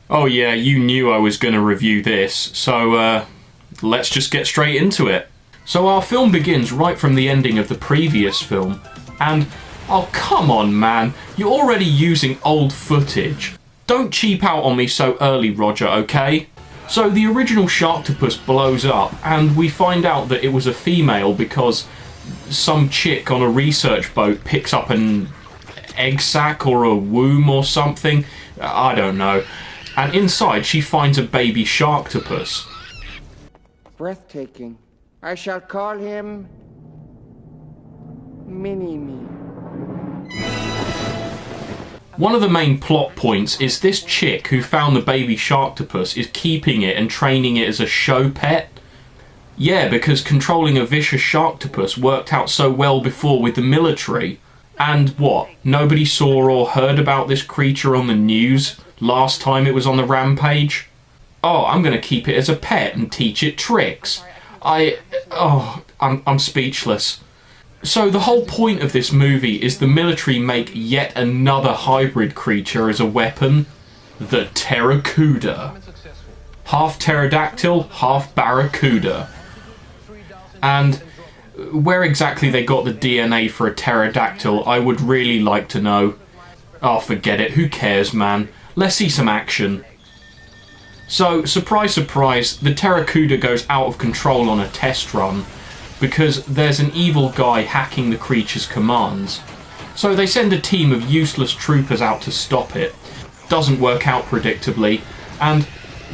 Oh yeah, you knew I was going to review this, so let's just get straight into it. So our film begins right from the ending of the previous film, and oh come on man, you're already using old footage. Don't cheap out on me so early, Roger, okay? So the original Sharktopus blows up, and we find out that it was a female because some chick on a research boat picks up an egg sac or a womb or something, I don't know, and inside she finds a baby Sharktopus. Breathtaking. I shall call him Mini-Me. One of the main plot points is this chick who found the baby Sharktopus is keeping it and training it as a show pet. Yeah, because controlling a vicious Sharktopus worked out so well before with the military. And what? Nobody saw or heard about this creature on the news last time it was on the rampage? Oh, I'm gonna keep it as a pet and teach it tricks. I'm speechless. So the whole point of this movie is the military make yet another hybrid creature as a weapon. The Pteracuda. Half pterodactyl, half barracuda. And where exactly they got the DNA for a pterodactyl, I would really like to know. Oh, forget it, who cares, man? Let's see some action. So, surprise, surprise, the Pteracuda goes out of control on a test run because there's an evil guy hacking the creature's commands. So they send a team of useless troopers out to stop it. Doesn't work out predictably. And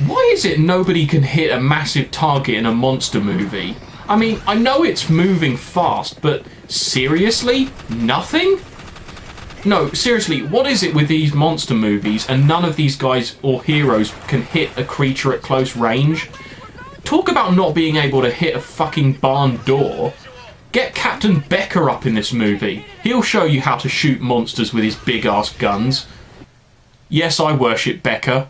why is it nobody can hit a massive target in a monster movie? I mean, I know it's moving fast, but seriously? Nothing? No, seriously, what is it with these monster movies and none of these guys or heroes can hit a creature at close range? Talk about not being able to hit a fucking barn door. Get Captain Becker up in this movie. He'll show you how to shoot monsters with his big-ass guns. Yes, I worship Becker.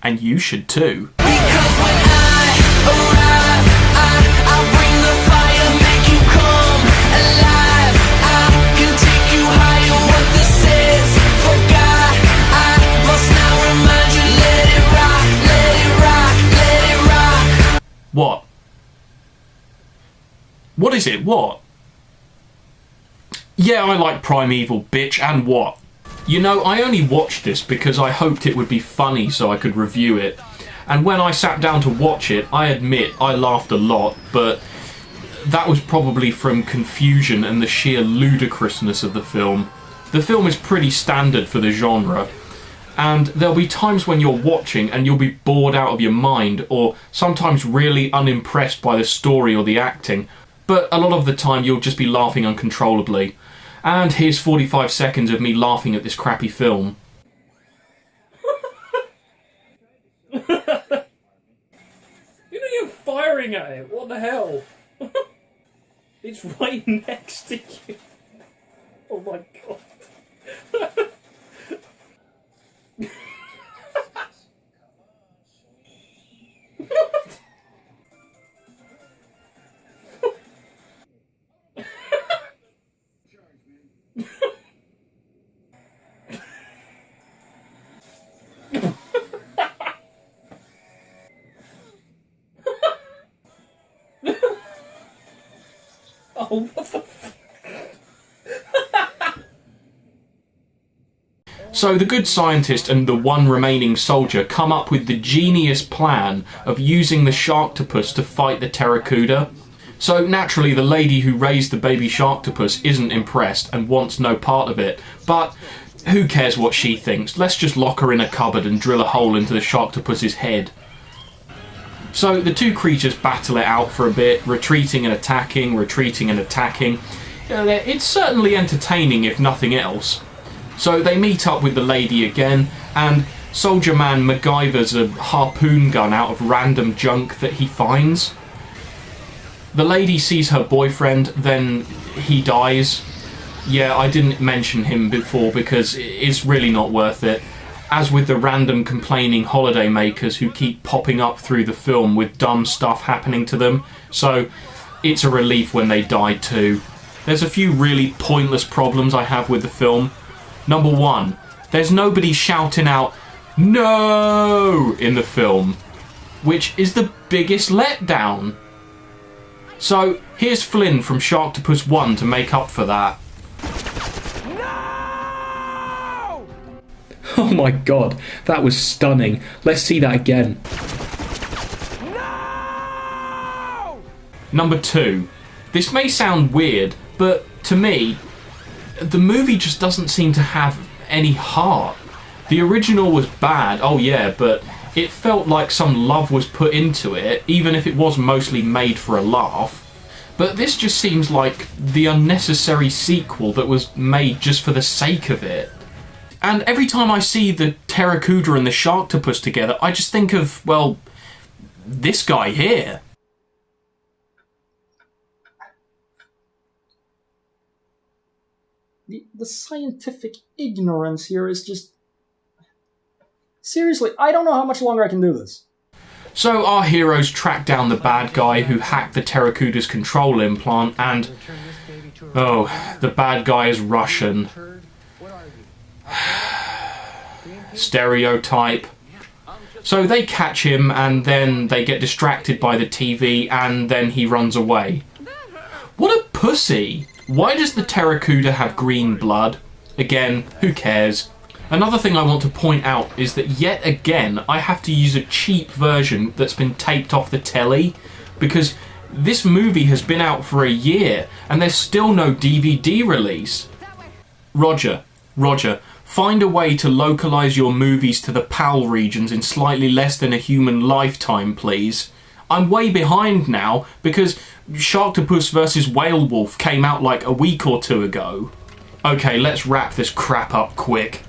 And you should too. Because when I arrive, I bring the fire, make you come alive. I can take you higher, what this is. Forgot, I must now remind you, let it rock, let it rock, let it rock. What? What is it? What? Yeah, I like Primeval, bitch, and what? You know, I only watched this because I hoped it would be funny so I could review it. And when I sat down to watch it, I admit I laughed a lot, but that was probably from confusion and the sheer ludicrousness of the film. The film is pretty standard for the genre, and there'll be times when you're watching and you'll be bored out of your mind, or sometimes really unimpressed by the story or the acting, but a lot of the time you'll just be laughing uncontrollably. And here's 45 seconds of me laughing at this crappy film. You know you're firing at it, what the hell? It's right next to you. Oh my god. Oh, what the f- So the good scientist and the one remaining soldier come up with the genius plan of using the Sharktopus to fight the Pteracuda. So naturally the lady who raised the baby Sharktopus isn't impressed and wants no part of it, but who cares what she thinks? Let's just lock her in a cupboard and drill a hole into the Sharktopus's head. So the two creatures battle it out for a bit, retreating and attacking, retreating and attacking. It's certainly entertaining if nothing else. So they meet up with the lady again, and Soldier Man MacGyver's a harpoon gun out of random junk that he finds. The lady sees her boyfriend, then he dies. Yeah, I didn't mention him before because it's really not worth it. As with the random complaining holiday makers who keep popping up through the film with dumb stuff happening to them, so it's a relief when they die too. There's a few really pointless problems I have with the film. Number one, there's nobody shouting out, no in the film, which is the biggest letdown. So here's Flynn from Sharktopus 1 to make up for that. Oh my god, that was stunning. Let's see that again. Number 2. This may sound weird, but to me, the movie just doesn't seem to have any heart. The original was bad, oh yeah, but it felt like some love was put into it, even if it was mostly made for a laugh. But this just seems like the unnecessary sequel that was made just for the sake of it. And every time I see the Pteracuda and the Sharktopus together, I just think of, well, this guy here. The scientific ignorance here is just... Seriously, I don't know how much longer I can do this. So our heroes track down the bad guy who hacked the Pteracuda's control implant and... oh, the bad guy is Russian. Stereotype. So they catch him and then they get distracted by the TV and then he runs away. What a pussy! Why does the Pteracuda have green blood? Again, who cares? Another thing I want to point out is that yet again I have to use a cheap version that's been taped off the telly because this movie has been out for a year and there's still no DVD release. Roger, find a way to localise your movies to the PAL regions in slightly less than a human lifetime, please. I'm way behind now because Sharktopus vs. Whale Wolf came out like a week or two ago. Okay, let's wrap this crap up quick.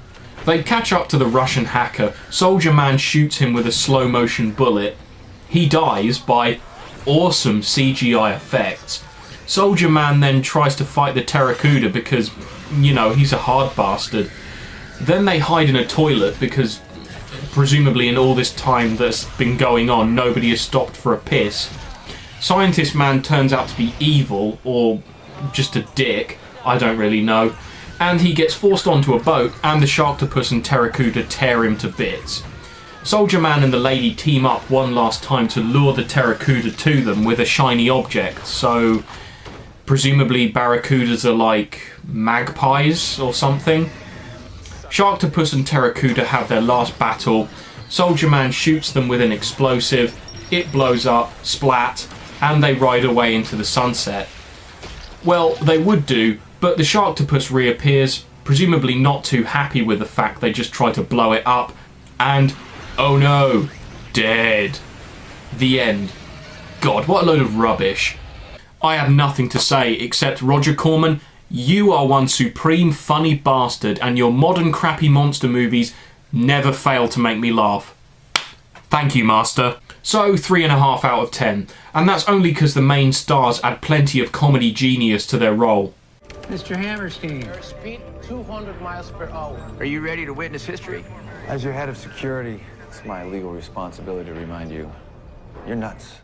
They catch up to the Russian hacker. Soldier Man shoots him with a slow-motion bullet. He dies by awesome CGI effects. Soldier Man then tries to fight the Pteracuda because, you know, he's a hard bastard. Then they hide in a toilet because, presumably in all this time that's been going on, nobody has stopped for a piss. Scientist Man turns out to be evil, or just a dick, I don't really know, and he gets forced onto a boat and the Sharktopus and Pteracuda tear him to bits. Soldier Man and the lady team up one last time to lure the Pteracuda to them with a shiny object, so presumably barracudas are like magpies or something. Sharktopus and Pteracuda have their last battle. Soldier Man shoots them with an explosive, it blows up, splat, and they ride away into the sunset. Well, they would do, but the Sharktopus reappears, presumably not too happy with the fact they just try to blow it up, and, oh no, dead. The end. God, what a load of rubbish. I have nothing to say except, Roger Corman, you are one supreme funny bastard and your modern crappy monster movies never fail to make me laugh. Thank you, Master. So, 3.5 out of 10. And that's only because the main stars add plenty of comedy genius to their role. Mr. Hammerstein. Speed 200 miles per hour. Are you ready to witness history? As your head of security, it's my legal responsibility to remind you, you're nuts.